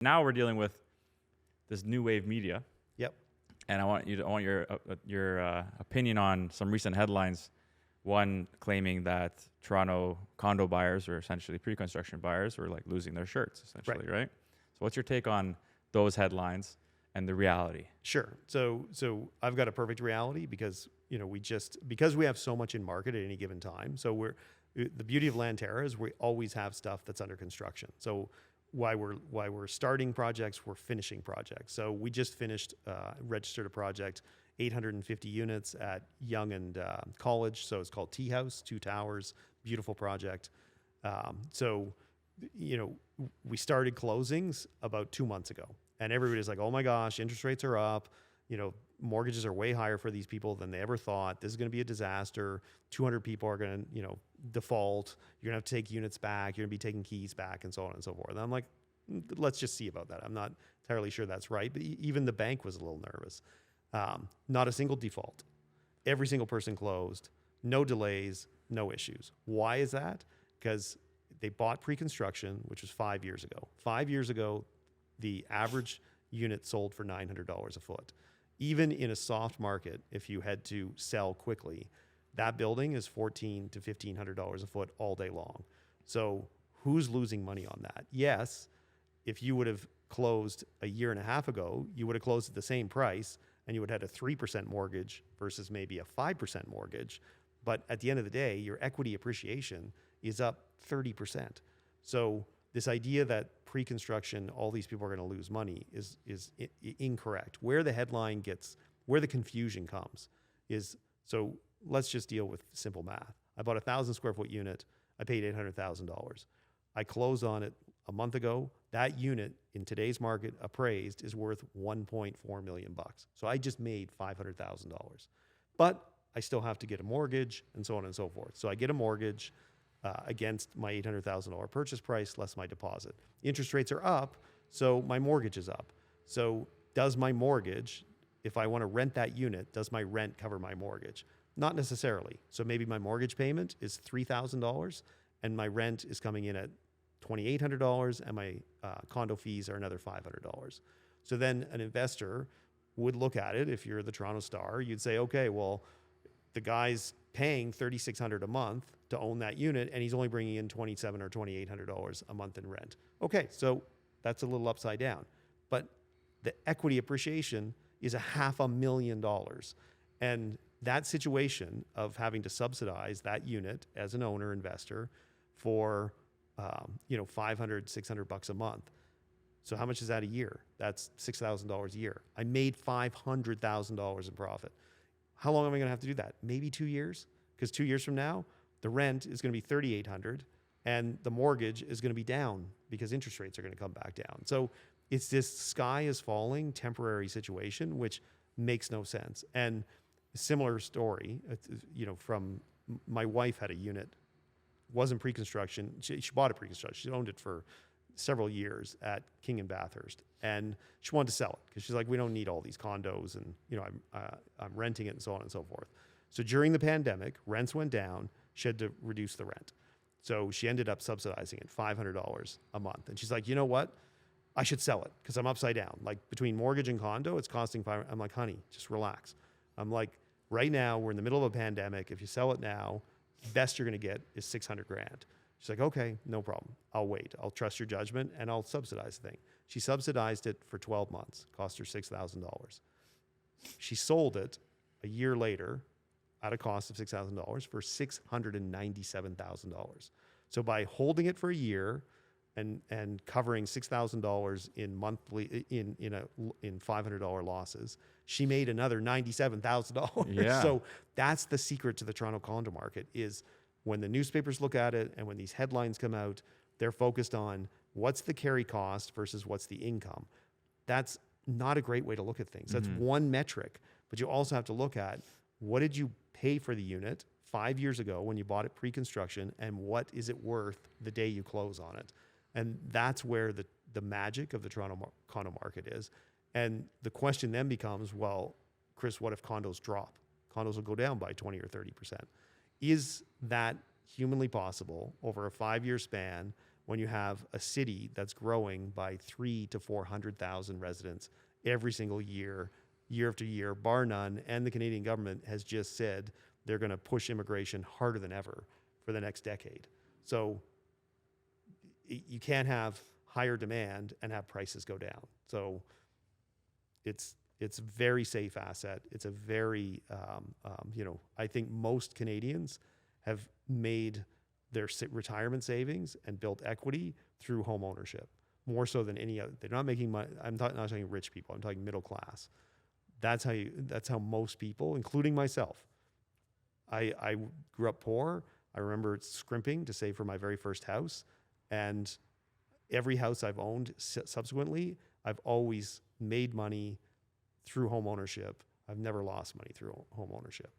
Now we're dealing with this new wave media, Yep. and I want your opinion on some recent headlines. One claiming that Toronto condo buyers, or essentially pre-construction buyers, were like losing their shirts, essentially, right? So, what's your take on those headlines and the reality? Sure. So I've got a perfect reality because because we have so much in market at any given time. So the beauty of Lanterra is we always have stuff that's under construction. So why we're starting projects, we're finishing projects. So we just finished registered a project, 850 units at Yonge and College. So it's called Tea House, 2 towers, beautiful project. We started closings about 2 months ago, and everybody's like, "Oh my gosh, interest rates are up. Mortgages are way higher for these people than they ever thought. This is going to be a disaster. 200 people are going to, default. You're going to have to take units back. You're going to be taking keys back, and so on and so forth." And I'm like, let's just see about that. I'm not entirely sure that's right, but even the bank was a little nervous. Not a single default. Every single person closed. No delays, no issues. Why is that? Because they bought pre-construction, which was 5 years ago. 5 years ago, the average unit sold for $900 a foot. Even in a soft market, if you had to sell quickly, that building is $1,400 to $1,500 a foot all day long. So who's losing money on that? Yes, if you would have closed a year and a half ago, you would have closed at the same price and you would have had a 3% mortgage versus maybe a 5% mortgage. But at the end of the day, your equity appreciation is up 30%. So this idea that pre-construction, all these people are going to lose money is incorrect. Where the confusion comes is, so let's just deal with simple math. I bought a 1,000 square foot unit. I paid $800,000. I closed on it a month ago. That unit in today's market appraised is worth $1.4 million. So I just made $500,000. But I still have to get a mortgage and so on and so forth. So I get a mortgage against my $800,000 purchase price less my deposit. Interest rates are up, so my mortgage is up. So does my mortgage, if I want to rent that unit, does my rent cover my mortgage? Not necessarily. So maybe my mortgage payment is $3,000 and my rent is coming in at $2,800 and my condo fees are another $500. So then an investor would look at it. If you're the Toronto Star, you'd say, okay, well, the guy's paying $3,600 a month to own that unit, and he's only bringing in $2,700 or $2,800 a month in rent. Okay, so that's a little upside down. But the equity appreciation is $500,000. And that situation of having to subsidize that unit as an owner investor for $500, $600 a month. So how much is that a year? That's $6,000 a year. I made $500,000 in profit. How long am I going to have to do that? Maybe 2 years? Because 2 years from now, the rent is going to be $3,800 and the mortgage is going to be down because interest rates are going to come back down. So it's this sky is falling temporary situation, which makes no sense. And a similar story, from my wife had a unit, wasn't pre-construction. She bought a pre-construction. She owned it for several years at King and Bathurst, and she wanted to sell it because she's like, we don't need all these condos, and I'm renting it and so on and so forth. So during the pandemic, rents went down. She had to reduce the rent, so she ended up subsidizing it $500 a month. And she's like, you know what? I should sell it because I'm upside down. Like between mortgage and condo, it's costing $500. I'm like, honey, just relax. I'm like, right now we're in the middle of a pandemic. If you sell it now, best you're going to get is $600,000. She's like, okay, no problem. I'll wait. I'll trust your judgment and I'll subsidize the thing. She subsidized it for 12 months, cost her $6,000. She sold it a year later at a cost of $6,000 for $697,000. So by holding it for a year and covering $6,000 in monthly in $500 losses, she made another $97,000. Yeah. So that's the secret to the Toronto condo market is when the newspapers look at it and when these headlines come out, they're focused on what's the carry cost versus what's the income. That's not a great way to look at things. That's one metric, but you also have to look at what did you pay for the unit 5 years ago when you bought it pre-construction and what is it worth the day you close on it. And that's where the magic of the Toronto condo market is. And the question then becomes, well, Chris, what if condos drop? Condos will go down by 20 or 30%. Is that humanly possible over a 5-year span when you have a city that's growing by 300,000 to 400,000 residents every single year, year after year, bar none, and the Canadian government has just said they're going to push immigration harder than ever for the next decade. So you can't have higher demand and have prices go down. So it's a very safe asset. It's a very, I think most Canadians have made their retirement savings and built equity through home ownership, more so than any other. They're not making money. I'm not talking rich people. I'm talking middle class. That's how most people, including myself. I grew up poor. I remember scrimping to save for my very first house, and every house I've owned subsequently, I've always made money through home ownership. I've never lost money through home ownership.